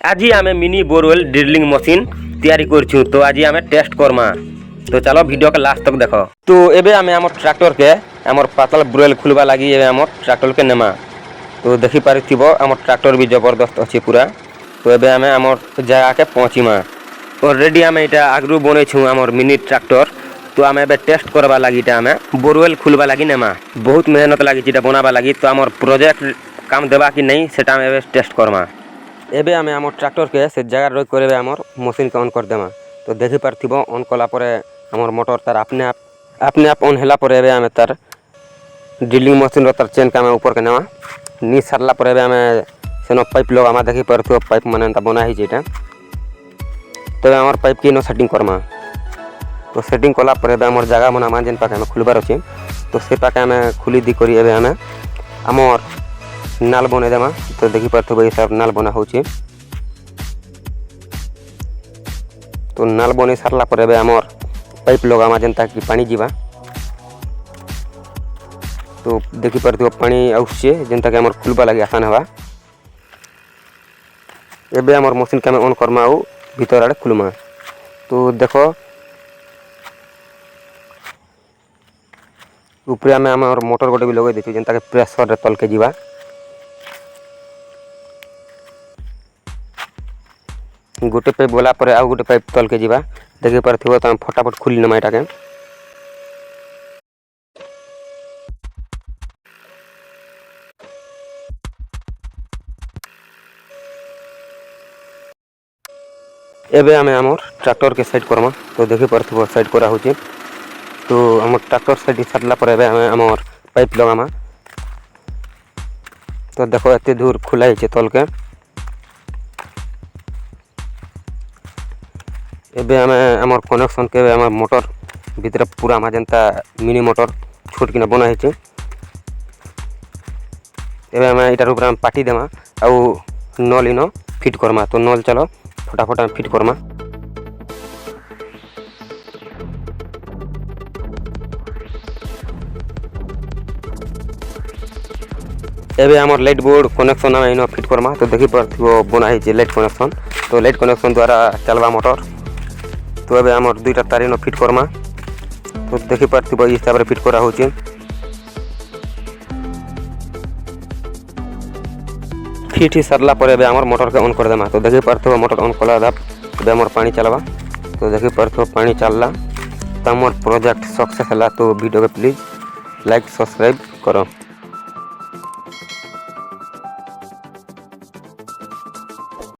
आज आम mini borewell drilling machine तैयारी करछू। तो आज आम टेस्ट करमा। तो चलो वीडियो के लास्ट तक देख। तो एबे आम आम ट्रैक्टर के आम पातल बोरवेल खुलवा लगी आम ट्रैक्टर के नेमा। तो देखी पारिथिबो आम ट्रैक्टर भी जबरदस्त अच्छी पूरा। तो एबे आम आम जगह के पहुँचीमा। ऑलरेडी आम यहाँ आगरू बने छू आम मिनी ट्रैक्टर। तो आम एबे टेस्ट करवा लगी आम बोरवेल खुलवा लगी नेमा। बहुत मेहनत लगी बनावा लगी। तो आम प्रोजेक्ट काम देवा कि नहीं से एबे टेस्ट करमा। एबे आम आम ट्रैक्टर के से जगह रोक कर आम मशीन के ऑन कर देमा। तो देखी पार्थिबो ऑन कला आम मोटर तार अपने आप ऑन होला पर एबे आम तार ड्रिलिंग मशीन रो तार चेन का ऊपर के नेमा नी सारला पर एबे आम सेनो पाइप लगामा। देखी पार्थिबो पाइप माने बना ही जेटा। तबे आम पाइप की नो सेटिंग करमा। तो सेटिंग कला पर एबे आम जगह बना जेन पाके आम खुलबार अच्छे। तो से पाके आम खुली दी करी एबे आम आमर नाल बने देमा। तो देखी पार्थिबो ये सब नाल बना होची। तो नाल बने सारला पर एबे आमर पाइप लगामा जेनता कि पानी जीवा। तो देखी पार्थिबो पानी आउछे जेनता कि आमर खुलबा लगी आसान हवा। एबे आमर मशीन के ऑन करमा आउ भीतर आड़े खुलमा। तो देखो ऊपर आम आमर मोटर गोटे भी लगे देछु जेनता कि प्रेशर रे तल के जीवा। गोटे पाइप गला पर आउ गोटे पाइप तल के जीवा। देखि पार्थिबो तो फटाफट खुली नमा एटा के। एबे आमे आमर ट्रैक्टर के साइड करमा। तो देखि पार्थिबो साइड करा होची। तो आम ट्रैक्टर साइड सारला पर एबे आमे आमर पाइप लगामा। तो देखो एते दूर खुला है तल के। एबे आम आमर कनेक्शन के आम मोटर भीतर पूरा आम जेनता मिनी मोटर छोट किना बना है। एबे आम इटार ऊपर पाटी देमा आउ नल इनो फिट करमा। तो नल चलो फटाफट आम फिट करमा। एबे आमर लाइट बोर्ड कनेक्शन आम इनो फिट करमा। तो देखि पार्थिबो बना है लाइट कनेक्शन। तो लाइट कनेक्शन द्वारा चलवा मोटर। तो एबे आमर दुईटा तार इनो फिट करमा। तो देखि पार्थिबो इस हिसाब रे फिट करा होची। फिट ही सरला पर एबे आमर मोटर के ऑन कर देमा। तो देखि पार्थिबो मोटर ऑन कला दाप एबे आमर पानी चलवा। तो देखि पार्थिबो पानी चलला। तो आमर प्रोजेक्ट सक्सेस हला। तो वीडियो के प्लीज लाइक सब्सक्राइब करो।